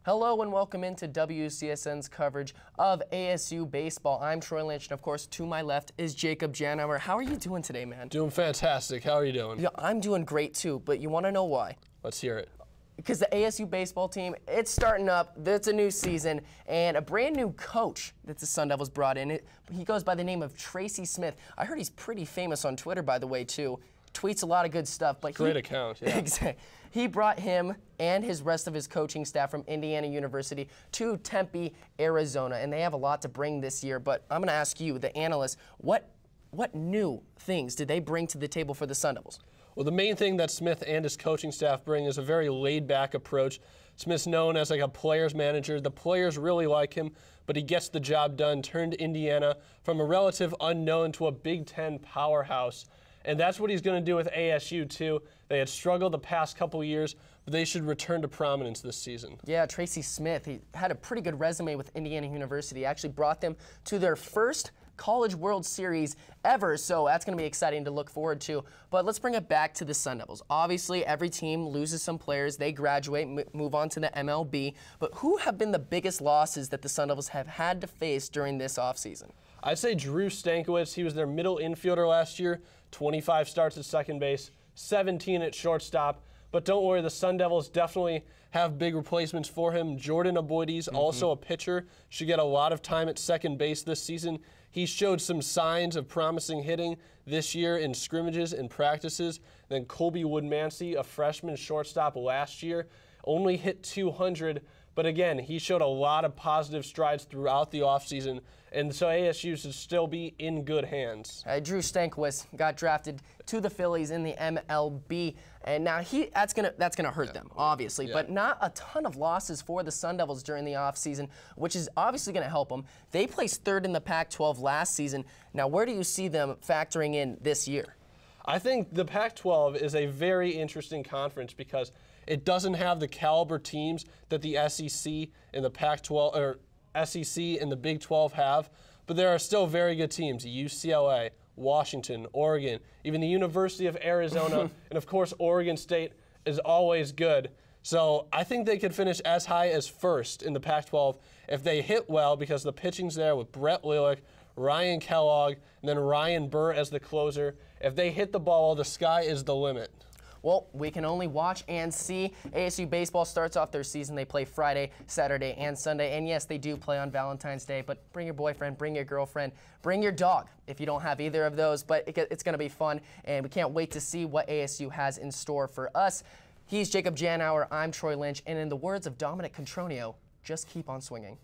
Hello and welcome into WCSN's coverage of ASU Baseball. I'm Troy Lynch, and of course, to my left is Jacob Janower. How are you doing today, man? Doing fantastic. How are you doing? Yeah, I'm doing great too, but you want to know why? Let's hear it. Because the ASU baseball team, it's starting up, it's a new season, and a brand new coach that the Sun Devils brought in. He goes by the name of Tracy Smith. I heard he's pretty famous on Twitter, by the way, too. Tweets a lot of good stuff. But Great account, yeah. Exactly. He brought him and his rest of his coaching staff from Indiana University to Tempe, Arizona, and they have a lot to bring this year. But I'm going to ask you, the analyst, what new things did they bring to the table for the Sun Devils? Well, the main thing that Smith and his coaching staff bring is a very laid-back approach. Smith's known as like a player's manager. The players really like him, but he gets the job done, turned Indiana from a relative unknown to a Big Ten powerhouse. And that's what he's going to do with ASU, too. They had struggled the past couple years, but they should return to prominence this season. Yeah, Tracy Smith, he had a pretty good resume with Indiana University. He actually brought them to their first College World Series ever, so that's going to be exciting to look forward to. But let's bring it back to the Sun Devils. Obviously, every team loses some players. They graduate, move on to the MLB. But who have been the biggest losses that the Sun Devils have had to face during this offseason? I'd say Drew Stankiewicz. He was their middle infielder last year, 25 starts at second base, 17 at shortstop. But don't worry, the Sun Devils definitely have big replacements for him. Jordan Aboides, also a pitcher, should get a lot of time at second base this season. He showed some signs of promising hitting this year in scrimmages and practices. Then Colby Woodmansey, a freshman shortstop last year, only hit 200. But again, he showed a lot of positive strides throughout the offseason, and so ASU should still be in good hands. Drew Stankiewicz got drafted to the Phillies in the MLB, and now that's gonna hurt them, obviously. But not a ton of losses for the Sun Devils during the offseason, which is obviously going to help them. They placed third in the Pac-12 last season. Now, where do you see them factoring in this year? I think the Pac-12 is a very interesting conference because it doesn't have the caliber teams that the SEC and the Pac-12 or SEC and the Big 12 have, but there are still very good teams. UCLA, Washington, Oregon, even the University of Arizona, and of course Oregon State is always good. So I think they could finish as high as first in the Pac-12 if they hit well, because the pitching's there with Brett Lillick, Ryan Kellogg, and then Ryan Burr as the closer. If they hit the ball, the sky is the limit. Well, we can only watch and see. ASU Baseball starts off their season. They play Friday, Saturday, and Sunday. And yes, they do play on Valentine's Day, but bring your boyfriend, bring your girlfriend, bring your dog if you don't have either of those. But it's going to be fun, and we can't wait to see what ASU has in store for us. He's Jacob Janower. I'm Troy Lynch. And in the words of Dominic Contronio, just keep on swinging.